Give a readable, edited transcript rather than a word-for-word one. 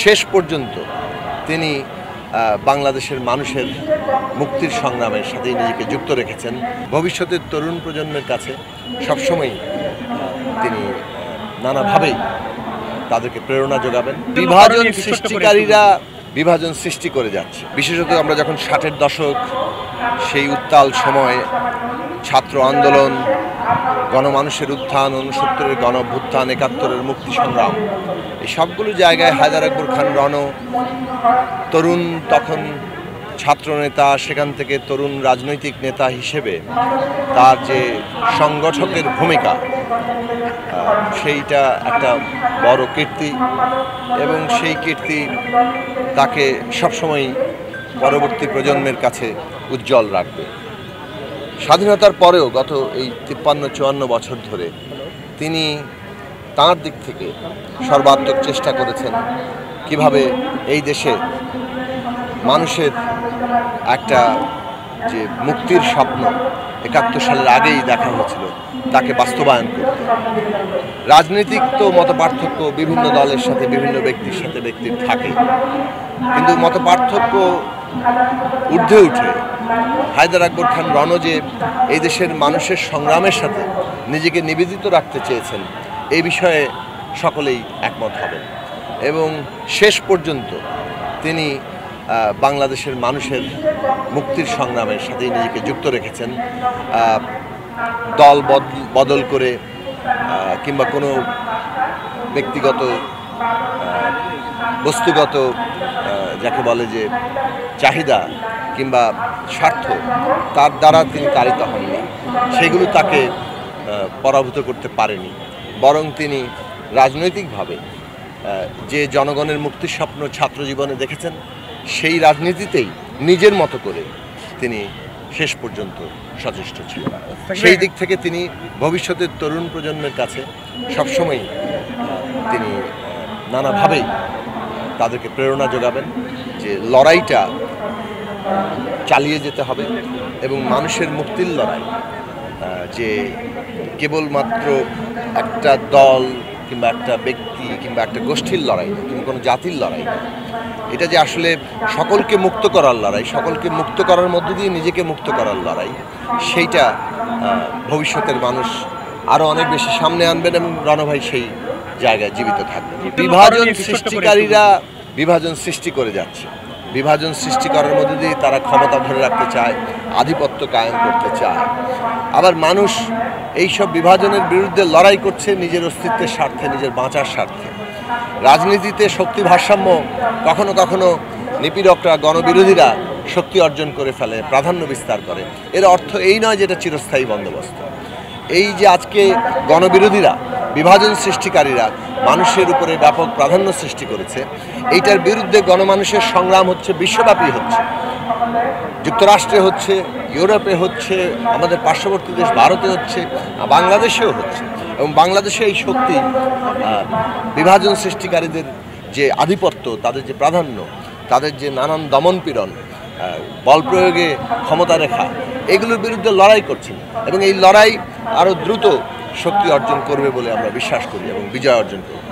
শেষ পর্যন্ত তিনি বাংলাদেশের মানুষের মুক্তির সংগ্রামের সাথে নিজেকে যুক্ত রেখেছেন। ভবিষ্যতের তরুণ প্রজন্মের কাছে সবসময় তিনি নানাভাবেই তাদেরকে প্রেরণা যোগাবেন। বিভাজন সৃষ্টিকারীরা বিভাজন সৃষ্টি করে যাচ্ছে। বিশেষত আমরা যখন 60-এর দশক, সেই উত্তাল সময়, ছাত্র আন্দোলন, গণমানুষের উত্থান, 69-এর গণ অভ্যুত্থান, 71-এর মুক্তি সংগ্রাম, এই সবগুলো জায়গায় হায়দার আকবর খান রণ তরুণ তখন ছাত্রনেতা, সেখান থেকে তরুণ রাজনৈতিক নেতা হিসেবে তার যে সংগঠকের ভূমিকা, সেইটা একটা বড় কীর্তি এবং সেই কীর্তি তাকে সবসময় পরবর্তী প্রজন্মের কাছে উজ্জ্বল রাখবে। স্বাধীনতার পরেও গত এই 53-54 বছর ধরে তিনি তাঁর দিক থেকে সর্বাত্মক চেষ্টা করেছেন কিভাবে এই দেশে মানুষের একটা যে মুক্তির স্বপ্ন 71 সালের আগেই দেখা হয়েছিল তাকে বাস্তবায়ন করতে। রাজনৈতিক তো মতপার্থক্য বিভিন্ন দলের সাথে, বিভিন্ন ব্যক্তির সাথে ব্যক্তির থাকে, কিন্তু মতপার্থক্য ঊর্ধ্বে উঠে হায়দার আকবর খান রণ যে এই দেশের মানুষের সংগ্রামের সাথে নিজেকে নিবেদিত রাখতে চেয়েছেন, এই বিষয়ে সকলেই একমত হবেন এবং শেষ পর্যন্ত তিনি বাংলাদেশের মানুষের মুক্তির সংগ্রামের সাথে নিজেকে যুক্ত রেখেছেন। দল বদল করে কিংবা কোনো ব্যক্তিগত বস্তুগত যাকে বলে যে চাহিদা কিংবা স্বার্থ, তার দ্বারা তিনি তাড়িত হননি, সেগুলো তাকে পরাভূত করতে পারেনি, বরং তিনি রাজনৈতিকভাবে যে জনগণের মুক্তির স্বপ্ন ছাত্র জীবনে দেখেছেন, সেই রাজনীতিতেই নিজের মতো করে তিনি শেষ পর্যন্ত সচেষ্ট ছিলেন। সেই দিক থেকে তিনি ভবিষ্যতের তরুণ প্রজন্মের কাছে সবসময় তিনি নানাভাবেই তাদেরকে প্রেরণা যোগাবেন যে লড়াইটা চালিয়ে যেতে হবে এবং মানুষের মুক্তির লড়াই যে কেবলমাত্র একটা দল কিংবা একটা ব্যক্তি কিংবা একটা গোষ্ঠীর লড়াই কিংবা কোনো জাতির লড়াই, এটা যে আসলে সকলকে মুক্ত করার লড়াই, সকলকে মুক্ত করার মধ্য দিয়ে নিজেকে মুক্ত করার লড়াই, সেইটা ভবিষ্যতের মানুষ আরও অনেক বেশি সামনে আনবেন এবং রণভাই সেই জায়গায় জীবিত থাকবেন। বিভাজন সৃষ্টিকারীরা বিভাজন সৃষ্টি করে যাচ্ছে। বিভাজন সৃষ্টি করার মধ্যে দিয়ে তারা ক্ষমতা ধরে রাখতে চায়, আধিপত্য কায়েম করতে চায়। আবার মানুষ এইসব বিভাজনের বিরুদ্ধে লড়াই করছে নিজের অস্তিত্বের স্বার্থে, নিজের বাঁচার স্বার্থে। রাজনীতিতে শক্তি ভারসাম্য কখনো কখনো নিপীড়করা, গণবিরোধীরা শক্তি অর্জন করে ফেলে, প্রাধান্য বিস্তার করে। এর অর্থ এই নয় যে এটা চিরস্থায়ী বন্দোবস্ত। এই যে আজকে গণবিরোধীরা, বিভাজন সৃষ্টিকারীরা মানুষের উপরে ব্যাপক প্রাধান্য সৃষ্টি করেছে, এইটার বিরুদ্ধে গণমানুষের সংগ্রাম হচ্ছে, বিশ্বব্যাপী হচ্ছে, যুক্তরাষ্ট্রে হচ্ছে, ইউরোপে হচ্ছে, আমাদের পার্শ্ববর্তী দেশ ভারতে হচ্ছে, বাংলাদেশেও হচ্ছে। এবং বাংলাদেশে এই শক্তি বিভাজন সৃষ্টিকারীদের যে আধিপত্য, তাদের যে প্রাধান্য, তাদের যে নানান দমনপীড়ন, বল প্রয়োগে ক্ষমতা রেখা, এগুলোর বিরুদ্ধে লড়াই করছেন এবং এই লড়াই আরও দ্রুত শক্তি অর্জন করবে বলে আমরা বিশ্বাস করি এবং বিজয় অর্জন করব।